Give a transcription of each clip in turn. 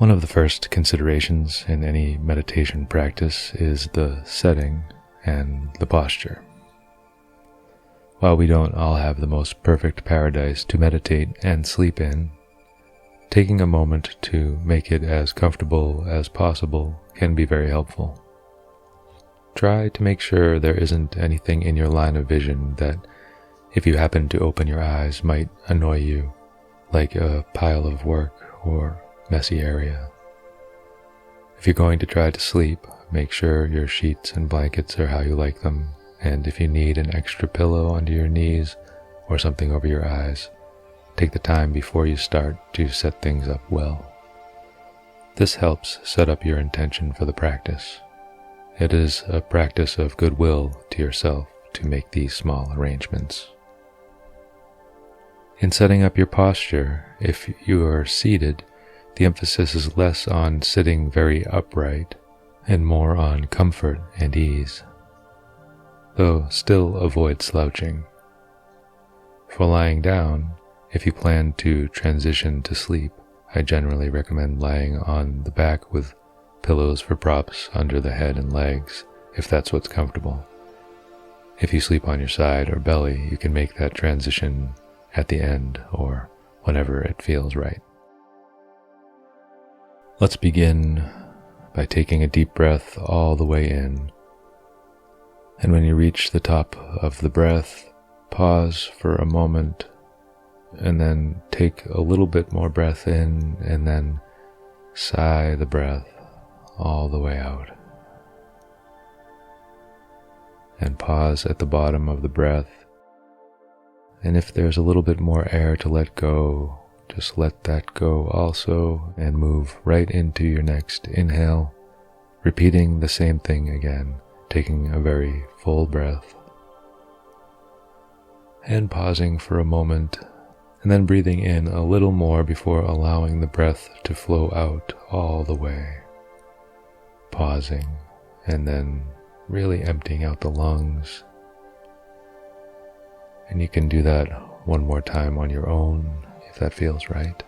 One of the first considerations in any meditation practice is the setting and the posture. While we don't all have the most perfect paradise to meditate and sleep in, taking a moment to make it as comfortable as possible can be very helpful. Try to make sure there isn't anything in your line of vision that, if you happen to open your eyes, might annoy you, like a pile of work or messy area. If you're going to try to sleep, make sure your sheets and blankets are how you like them, and if you need an extra pillow under your knees or something over your eyes, take the time before you start to set things up well. This helps set up your intention for the practice. It is a practice of goodwill to yourself to make these small arrangements. In setting up your posture, if you are seated, the emphasis is less on sitting very upright and more on comfort and ease, though still avoid slouching. For lying down, if you plan to transition to sleep, I generally recommend lying on the back with pillows for props under the head and legs, if that's what's comfortable. If you sleep on your side or belly, you can make that transition at the end or whenever it feels right. Let's begin by taking a deep breath all the way in. And when you reach the top of the breath, pause for a moment and then take a little bit more breath in and then sigh the breath all the way out. And pause at the bottom of the breath. And if there's a little bit more air to let go, just let that go also and move right into your next inhale, repeating the same thing again, taking a very full breath. And pausing for a moment, and then breathing in a little more before allowing the breath to flow out all the way. Pausing, and then really emptying out the lungs. And you can do that one more time on your own, if that feels right.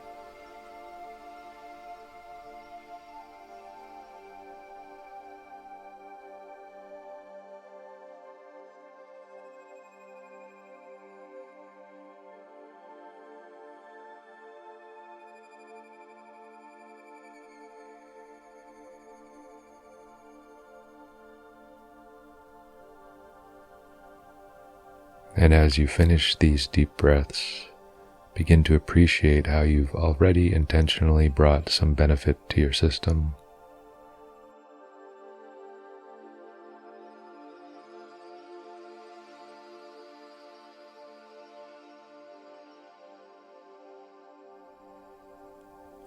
And as you finish these deep breaths, begin to appreciate how you've already intentionally brought some benefit to your system.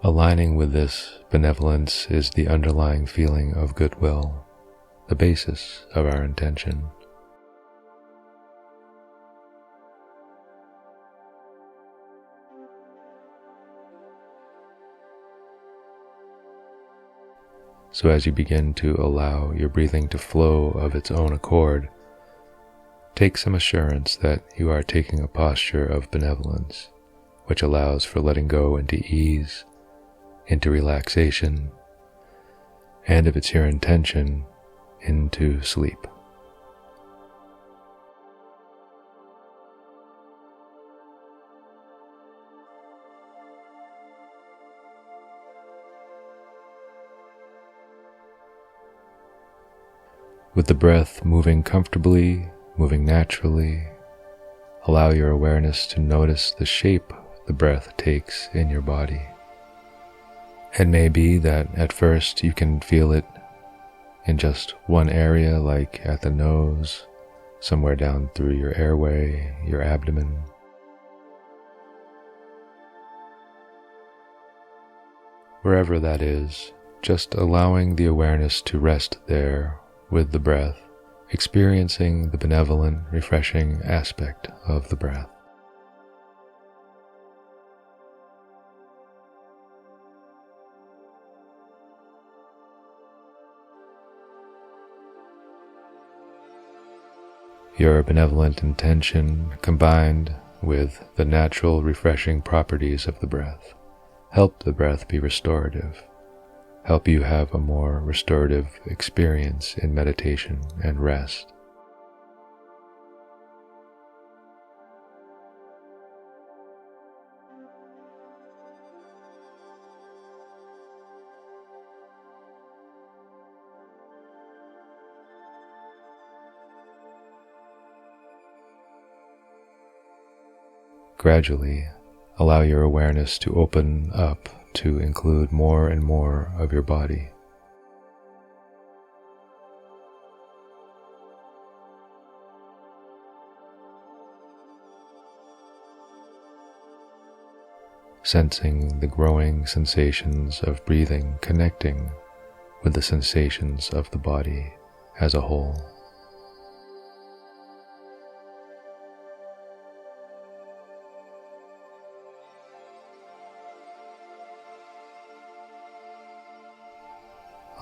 Aligning with this benevolence is the underlying feeling of goodwill, the basis of our intention. So as you begin to allow your breathing to flow of its own accord, take some assurance that you are taking a posture of benevolence, which allows for letting go into ease, into relaxation, and if it's your intention, into sleep. With the breath moving comfortably, moving naturally, allow your awareness to notice the shape the breath takes in your body. It may be that at first you can feel it in just one area, like at the nose, somewhere down through your airway, your abdomen. Wherever that is, just allowing the awareness to rest there with the breath, experiencing the benevolent, refreshing aspect of the breath. Your benevolent intention, combined with the natural refreshing properties of the breath, help the breath be restorative, help you have a more restorative experience in meditation and rest. Gradually, allow your awareness to open up to include more and more of your body. Sensing the growing sensations of breathing connecting with the sensations of the body as a whole.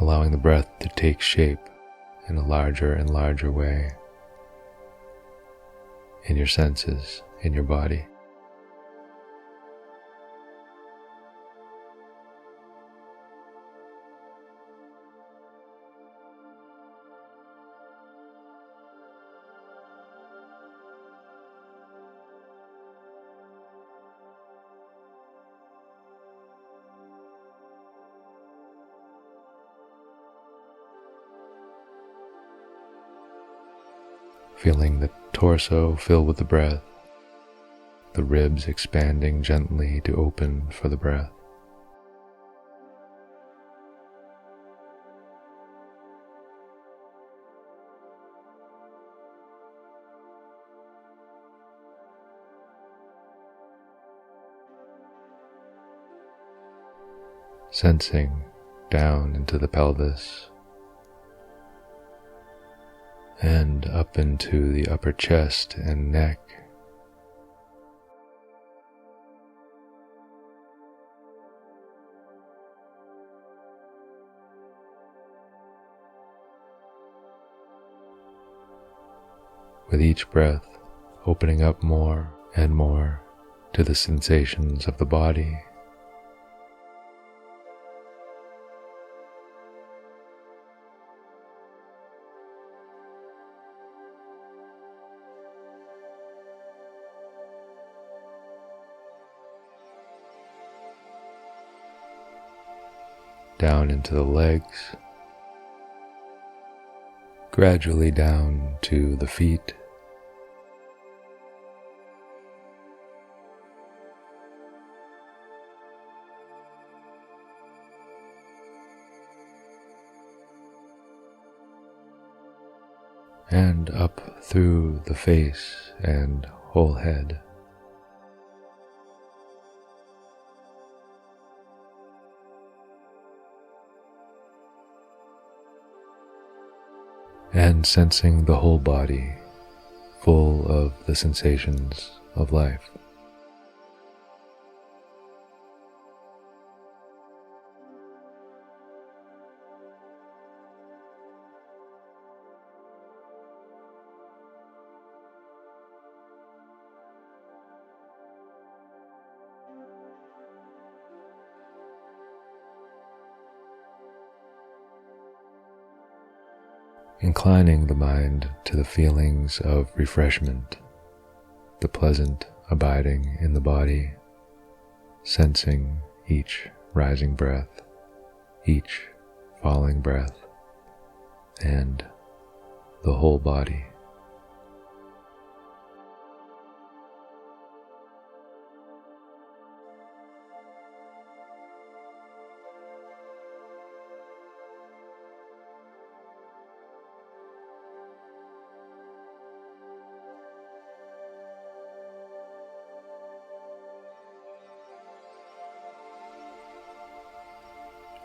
Allowing the breath to take shape in a larger and larger way in your senses, in your body. Feeling the torso fill with the breath, the ribs expanding gently to open for the breath. Sensing down into the pelvis and up into the upper chest and neck. With each breath, opening up more and more to the sensations of the body. Down into the legs, gradually down to the feet, and up through the face and whole head. And sensing the whole body full of the sensations of life. Inclining the mind to the feelings of refreshment, the pleasant abiding in the body, sensing each rising breath, each falling breath, and the whole body.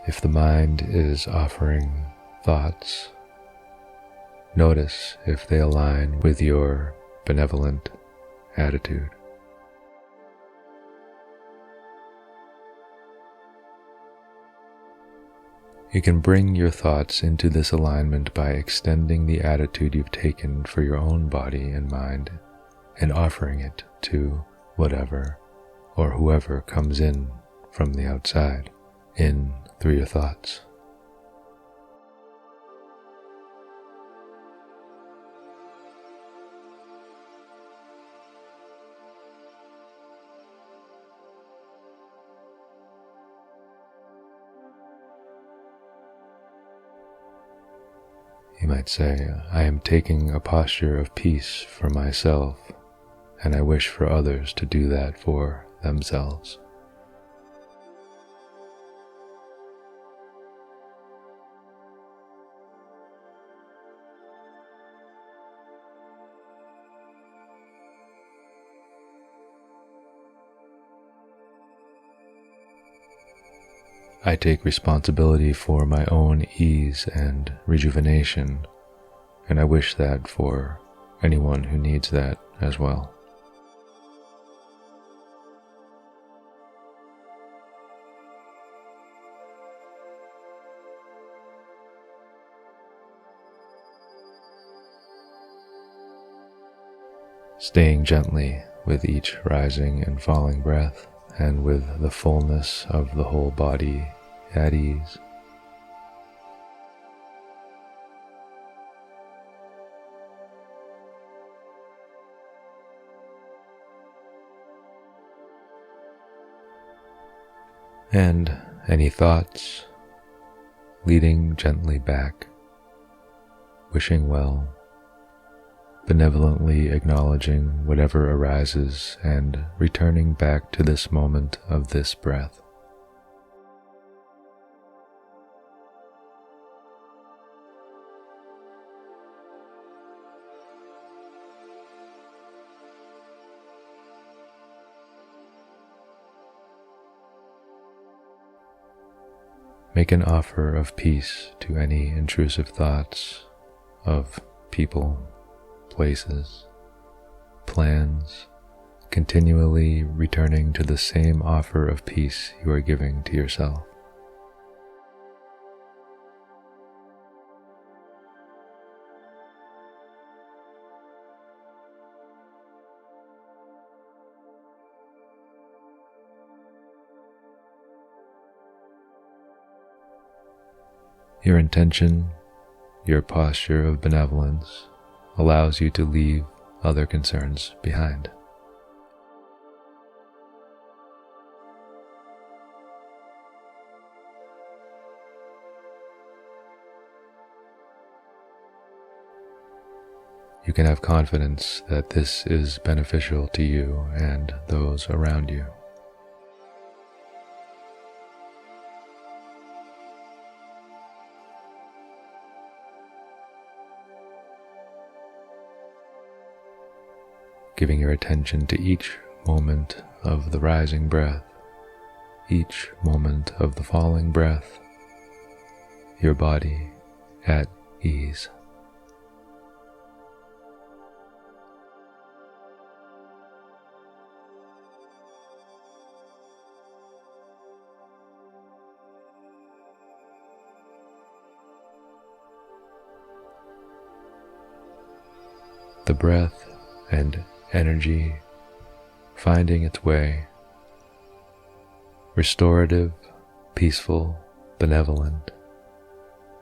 If the mind is offering thoughts, notice if they align with your benevolent attitude. You can bring your thoughts into this alignment by extending the attitude you've taken for your own body and mind and offering it to whatever or whoever comes in from the outside, in through your thoughts. You might say, I am taking a posture of peace for myself, and I wish for others to do that for themselves. I take responsibility for my own ease and rejuvenation, and I wish that for anyone who needs that as well. Staying gently with each rising and falling breath, and with the fullness of the whole body at ease. And any thoughts, leading gently back, wishing well, benevolently acknowledging whatever arises and returning back to this moment of this breath. Make an offer of peace to any intrusive thoughts of people, places, plans, continually returning to the same offer of peace you are giving to yourself. Your intention, your posture of benevolence, allows you to leave other concerns behind. You can have confidence that this is beneficial to you and those around you. Giving your attention to each moment of the rising breath, each moment of the falling breath, your body at ease. The breath and energy finding its way, restorative, peaceful, benevolent.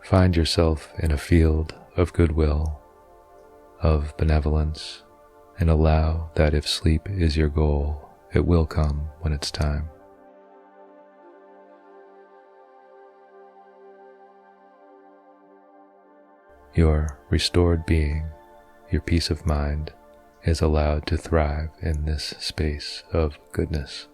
Find yourself in a field of goodwill, of benevolence, and allow that if sleep is your goal, it will come when it's time. Your restored being, your peace of mind, is allowed to thrive in this space of goodness.